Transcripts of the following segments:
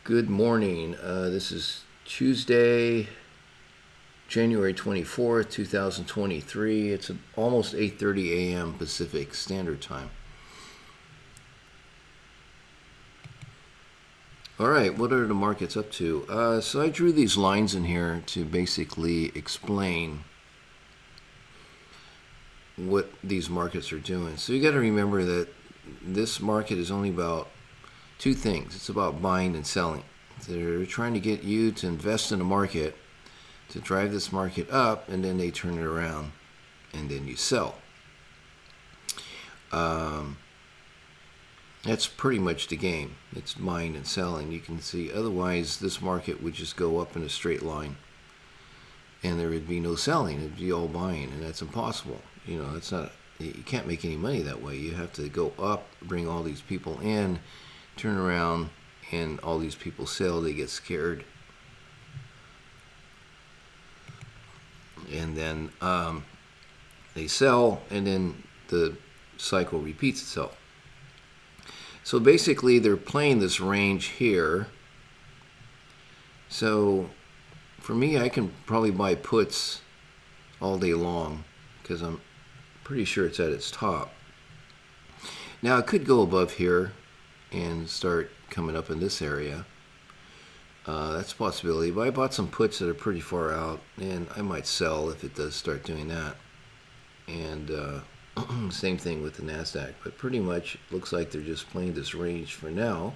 Good morning. This is Tuesday, January 24th, 2023. It's almost 8:30 a.m. Pacific Standard Time. All right, what are the markets up to? So I drew these lines in here to basically explain what these markets are doing. So you got to remember that this market is only about two things. It's about buying and selling. They're trying to get you to invest in a market to drive this market up, and then they turn it around and then you sell. That's pretty much the game. It's buying and selling. You can see otherwise this market would just go up in a straight line and there would be no selling. It'd be all buying, and that's impossible. It's not. You can't make any money that way. You have to go up, bring all these people in, turn around, and all these people sell. They get scared, and then they sell, and then the cycle repeats itself. So basically they're playing this range here. So for me, I can probably buy puts all day long because I'm pretty sure it's at its top. Now it could go above here and start coming up in this area. That's a possibility, but I bought some puts that are pretty far out, and I might sell if it does start doing that. And same thing with the NASDAQ, but pretty much looks like they're just playing this range for now.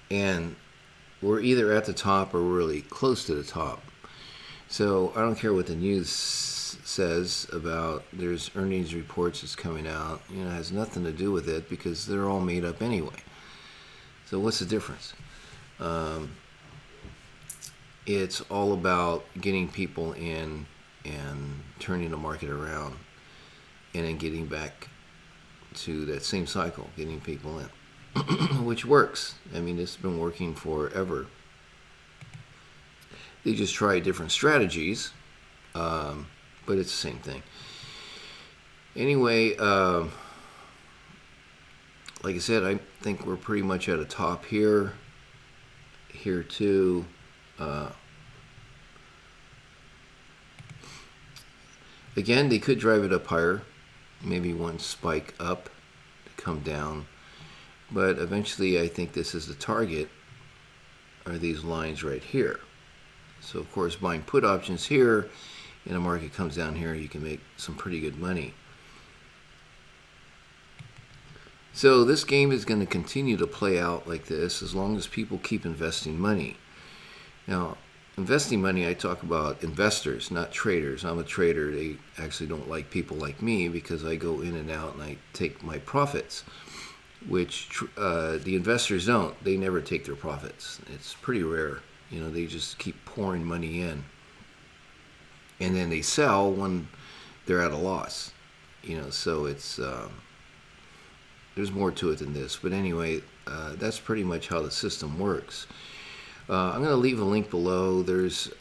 And we're either at the top or really close to the top. So I don't care what the news says about there's earnings reports that's coming out. It has nothing to do with it because they're all made up anyway. So what's the difference? It's all about getting people in and turning the market around, and then getting back to that same cycle, getting people in, which works. I mean, it's been working forever. They just try different strategies, but it's the same thing. Anyway, like I said, I think we're pretty much at a top here too. Again, they could drive it up higher, maybe one spike up to come down, but eventually I think this is the target, are these lines right here. So of course, buying put options here and the market comes down here, you can make some pretty good money. So this game is going to continue to play out like this as long as people keep investing money. Now, investing money, I talk about investors, not traders. I'm a trader. They actually don't like people like me because I go in and out and I take my profits, which the investors don't. They never take their profits. It's pretty rare. They just keep pouring money in, and then they sell when they're at a loss. So it's there's more to it than this. But anyway, that's pretty much how the system works. I'm going to leave a link below. There's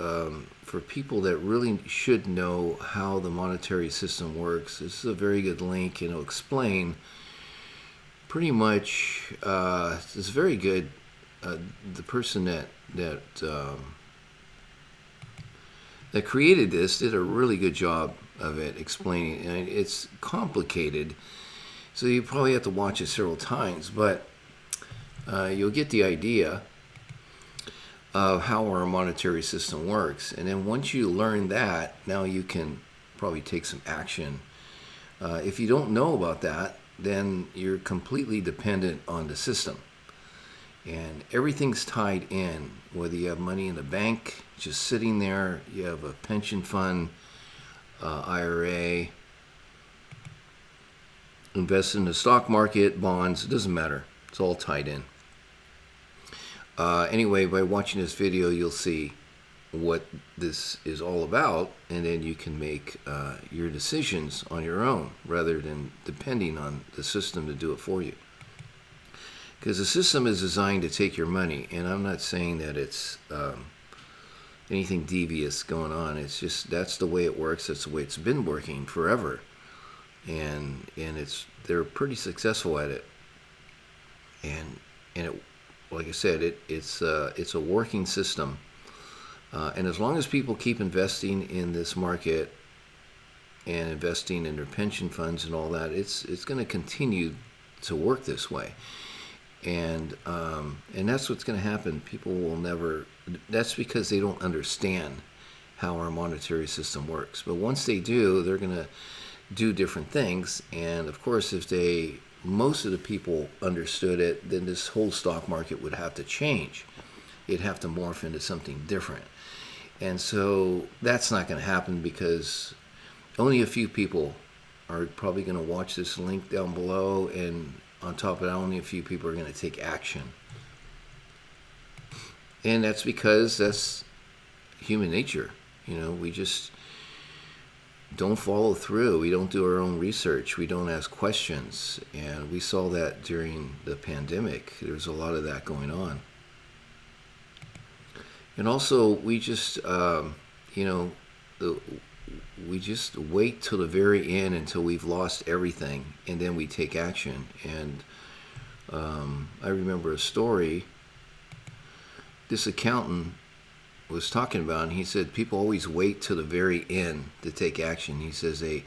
for people that really should know how the monetary system works. This is a very good link, and it'll explain pretty much. It's very good. The person that created this did a really good job of it explaining. And it's complicated, so you probably have to watch it several times, but you'll get the idea of how our monetary system works. And then once you learn that, now you can probably take some action. If you don't know about that, then you're completely dependent on the system. And everything's tied in, whether you have money in the bank, just sitting there, you have a pension fund, IRA, invest in the stock market, bonds, it doesn't matter. It's all tied in. Anyway, by watching this video, you'll see what this is all about, and then you can make your decisions on your own rather than depending on the system to do it for you. Because the system is designed to take your money, and I'm not saying that it's anything devious going on. It's just that's the way it works. That's the way it's been working forever, and they're pretty successful at it, and it like I said, it's a working system, and as long as people keep investing in this market and investing in their pension funds and all that, it's going to continue to work this way, and that's what's going to happen. People will never. That's because they don't understand how our monetary system works. But once they do, they're going to do different things. And of course, if most of the people understood it, then this whole stock market would have to change. It'd have to morph into something different. And so that's not going to happen because only a few people are probably going to watch this link down below. And on top of that, only a few people are going to take action. And that's because that's human nature. We just don't follow through. We don't do our own research. We don't ask questions. And we saw that during the pandemic. There's a lot of that going on. And also, we just, we just wait till the very end until we've lost everything, and then we take action. And I remember a story this accountant was talking about, and he said people always wait till the very end to take action. He says they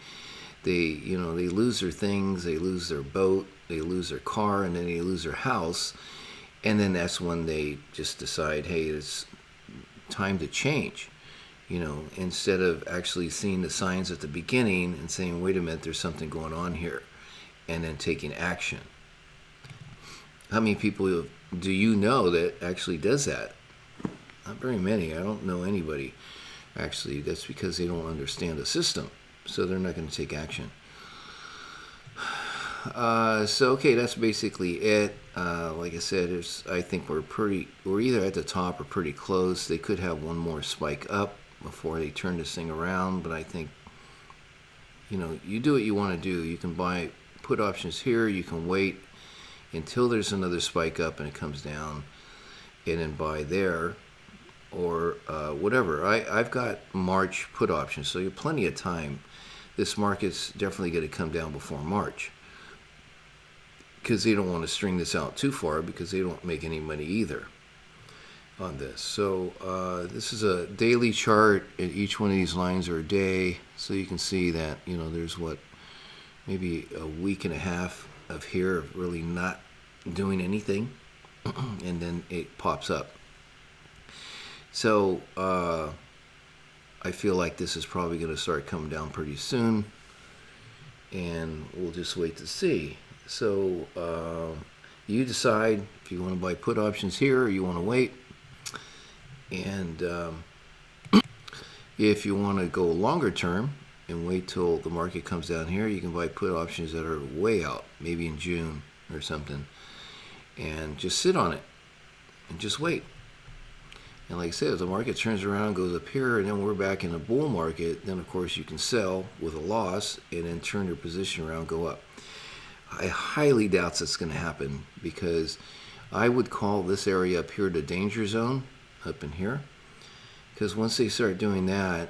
lose their things, they lose their boat, they lose their car, and then they lose their house, and then that's when they just decide, hey, it's time to change. Instead of actually seeing the signs at the beginning and saying, wait a minute, there's something going on here, and then taking action. How many people do you know that actually does that? Not very many. I don't know anybody. Actually, that's because they don't understand the system, so they're not going to take action. Okay, that's basically it. Like I said, I think we're either at the top or pretty close. They could have one more spike up before they turn this thing around, but I think, you do what you want to do. You can buy put options here. You can wait until there's another spike up and it comes down, and then buy there, or whatever. I've got March put options, so you have plenty of time. This market's definitely going to come down before March, because they don't want to string this out too far, because they don't make any money either on this. So this is a daily chart, and each one of these lines are a day, so you can see that there's maybe a week and a half of here of really not doing anything, and then it pops up. So I feel like this is probably going to start coming down pretty soon, and we'll just wait to see. So you decide if you want to buy put options here or you want to wait. And if you want to go longer term and wait till the market comes down here, you can buy put options that are way out, maybe in June or something, and just sit on it and just wait. And like I said, if the market turns around, goes up here, and then we're back in a bull market, then of course you can sell with a loss and then turn your position around, go up. I highly doubt that's going to happen, because I would call this area up here the danger zone, up in here, because once they start doing that,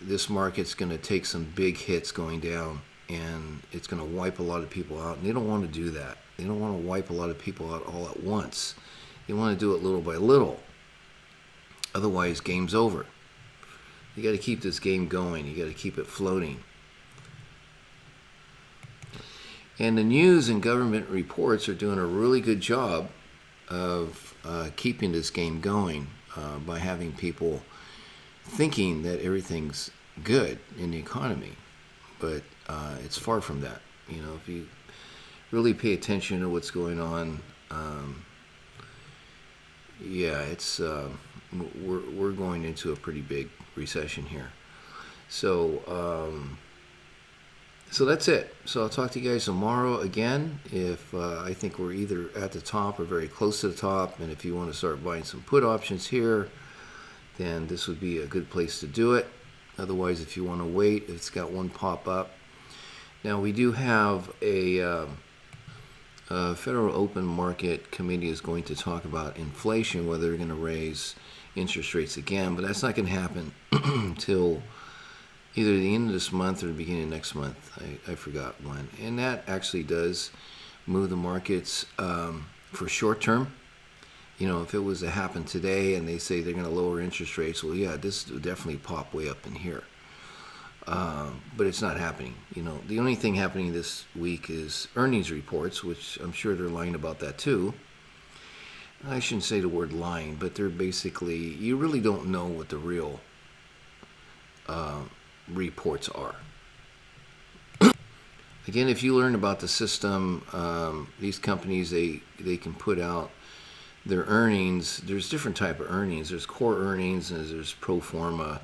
this market's going to take some big hits going down, and it's going to wipe a lot of people out, and they don't want to do that. They don't want to wipe a lot of people out all at once. They want to do it little by little. Otherwise, game's over. You got to keep this game going. You got to keep it floating. And the news and government reports are doing a really good job of keeping this game going by having people thinking that everything's good in the economy. But it's far from that. If you really pay attention to what's going on, it's we're going into a pretty big recession here. So that's it. So I'll talk to you guys tomorrow again. If I think we're either at the top or very close to the top, and if you want to start buying some put options here, then this would be a good place to do it. Otherwise, if you want to wait, it's got one pop up. Now we do have a Federal Open Market Committee is going to talk about inflation, whether they're going to raise interest rates again, but that's not going to happen until either the end of this month or the beginning of next month. I forgot when. And that actually does move the markets For short term, if it was to happen today and they say they're going to lower interest rates, well, yeah, this will definitely pop way up in here. But it's not happening. The only thing happening this week is earnings reports, which I'm sure they're lying about that too. I shouldn't say the word lying, but they're basically, you really don't know what the real reports are. Again, if you learn about the system, these companies, they can put out their earnings. There's different type of earnings. There's core earnings and there's pro forma.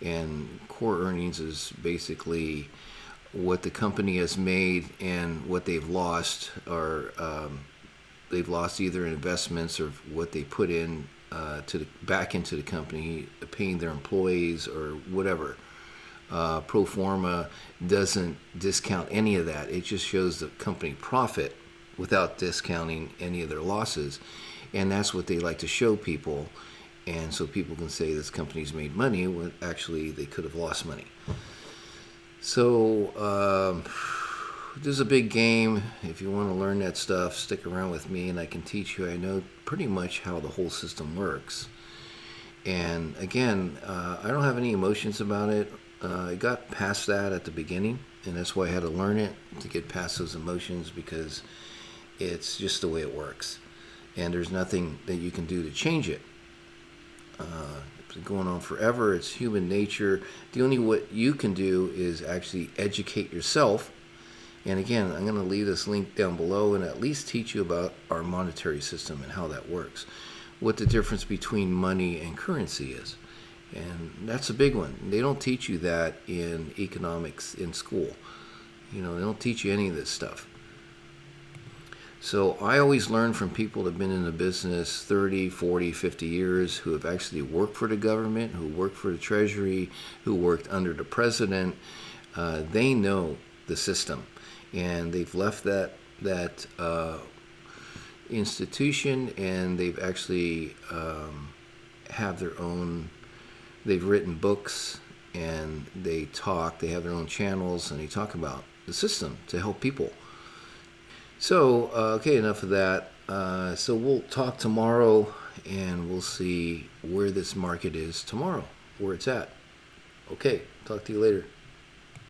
And core earnings is basically what the company has made and what they've lost, or they've lost either in investments or what they put in back into the company, paying their employees or whatever. Pro forma doesn't discount any of that. It just shows the company profit without discounting any of their losses. And that's what they like to show people. And so people can say this company's made money when actually they could have lost money. So this is a big game. If you want to learn that stuff, stick around with me and I can teach you. I know pretty much how the whole system works. And again, I don't have any emotions about it. I got past that at the beginning, and that's why I had to learn it, to get past those emotions, because it's just the way it works. And there's nothing that you can do to change it. It's been going on forever. It's human nature. The only what you can do is actually educate yourself. And again, I'm going to leave this link down below and at least teach you about our monetary system and how that works, what the difference between money and currency is. And that's a big one. They don't teach you that in economics in school. They don't teach you any of this stuff. So I always learn from people that have been in the business 30, 40, 50 years, who have actually worked for the government, who worked for the Treasury, who worked under the president. They know the system. And they've left that institution, and they've actually have their own. They've written books, and they have their own channels, and they talk about the system to help people. So, okay, enough of that. So we'll talk tomorrow, and we'll see where this market is tomorrow, where it's at. Okay, talk to you later.